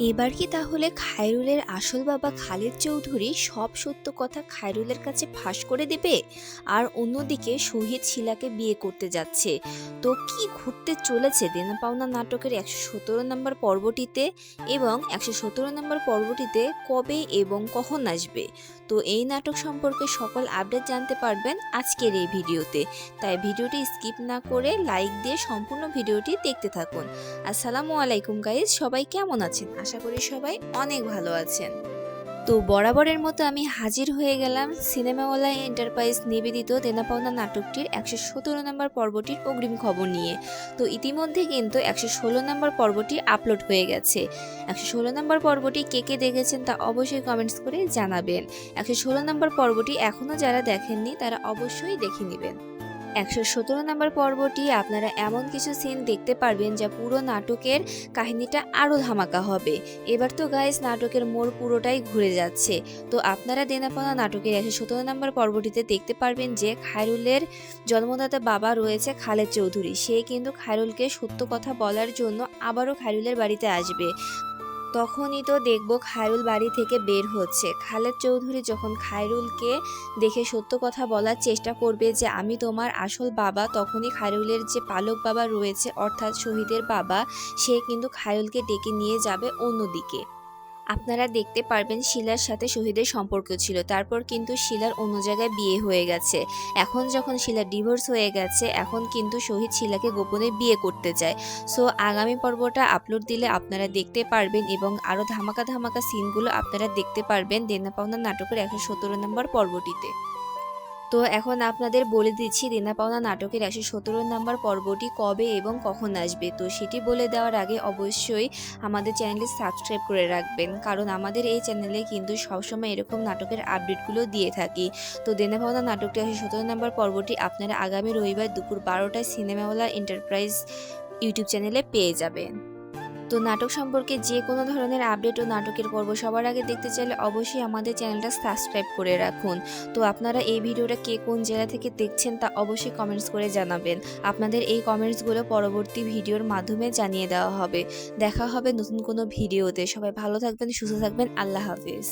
এবার কি তাহলে খায়রুলের আসল বাবা খালেদ চৌধুরী সব সত্য কথা খায়রুলের কাছে ফাঁস করে দেবে? আর অন্যদিকে শহীদ শিলাকে বিয়ে করতে যাচ্ছে। তো কি ঘটতে চলেছে দেনা পাওনা নাটকের ১১৭ নম্বর পর্বটিতে, এবং ১১৭ নম্বর পর্বটিতে কবে এবং কখন আসবে? তো এই নাটক সম্পর্কে সকল আপডেট জানতে পারবেন আজকের এই ভিডিওতে। তাই ভিডিওটি স্কিপ না করে লাইক দিয়ে সম্পূর্ণ ভিডিওটি দেখতে থাকুন। আসসালামু আলাইকুম গাইজ, সবাই কেমন আছেন? আশা করি সবাই অনেক ভালো আছেন। তো বরাবরের মতো আমি হাজির হয়ে গেলাম সিনেমাওয়ালা এন্টারপ্রাইজ নিবেদিত দেনা পাওনা নাটকটির ১১৭ নম্বর পর্বটির অগ্রিম খবর নিয়ে। তো ইতিমধ্যে কিন্তু ১১৬ নম্বর পর্বটি আপলোড হয়ে গেছে। ১১৬ নম্বর পর্বটি কে কে দেখেছেন তা অবশ্যই কমেন্টস করে জানাবেন। ১১৬ নম্বর পর্বটি এখনও যারা দেখেননি তারা অবশ্যই দেখে নেবেন। ১১৭ নম্বর পর্বটি আপনারা এমন কিছু সিন দেখতে পারবেন যা পুরো নাটকের কাহিনীটা আরও ধামাকা হবে। এবার তো গাইস নাটকের মোড় পুরোটাই ঘুরে যাচ্ছে। তো আপনারা দেনাপাওনা নাটকের ১১৭ নম্বর পর্বটিতে দেখতে পারবেন যে খায়রুলের জন্মদাতা বাবা রয়েছে খালেদ চৌধুরী। সে কিন্তু খায়রুলকে সত্য কথা বলার জন্য আবারও খায়রুলের বাড়িতে আসবে। তখনই তো দেখব খায়রুল বাড়ি থেকে বের হচ্ছে। খালেদ চৌধুরী যখন খায়রুলকে দেখে সত্য কথা বলার চেষ্টা করবে যে আমি তোমার আসল বাবা, তখনই খায়রুলের যে পালক বাবা রয়েছে অর্থাৎ শহীদের বাবা, সে কিন্তু খায়রুলকে ডেকে নিয়ে যাবে অন্যদিকে। আপনারা দেখতে পারবেন শিলার সাথে শহীদের সম্পর্ক ছিল, তারপর কিন্তু শিলার অন্য জায়গায় বিয়ে হয়ে গেছে। এখন যখন শিলার ডিভোর্স হয়ে গেছে, এখন কিন্তু শহীদ শিলাকে গোপনে বিয়ে করতে চায়। সো আগামী পর্বটা আপলোড দিলে আপনারা দেখতে পারবেন এবং আরও ধামাকা ধামাকা সিনগুলো আপনারা দেখতে পারবেন দেনা পাওনা নাটকের ১১৭ নম্বর পর্বটিতে। তো এখন আপনাদের বলে দিচ্ছি দেনা পাওনা নাটকের ১১৭ নম্বর পর্বটি কবে এবং কখন আসবে। তো সেটি বলে দেওয়ার আগে অবশ্যই আমাদের চ্যানেলটি সাবস্ক্রাইব করে রাখবেন, কারণ আমাদের এই চ্যানেলে কিন্তু সবসময় এরকম নাটকের আপডেটগুলো দিয়ে থাকি। তো দেনা পাওনা নাটকটি ১১৭ নম্বর পর্বটি আপনারা আগামী রবিবার দুপুর ১২টায় সিনেমাওয়ালা এন্টারপ্রাইজ ইউটিউব চ্যানেলে পেয়ে যাবেন। তো নাটক সম্পর্কে যে কোনো ধরনের আপডেট ও নাটকের পর্ব সবার আগে দেখতে চাইলে অবশ্যই আমাদের চ্যানেলটা সাবস্ক্রাইব করে রাখুন। তো আপনারা এই ভিডিওটা কে কোন জেলা থেকে দেখছেন তা অবশ্যই কমেন্টস করে জানাবেন। আপনাদের এই কমেন্টসগুলো পরবর্তী ভিডিওর মাধ্যমে জানিয়ে দেওয়া হবে। দেখা হবে নতুন কোনো ভিডিওতে। সবাই ভালো থাকবেন, সুস্থ থাকবেন। আল্লাহ হাফিজ।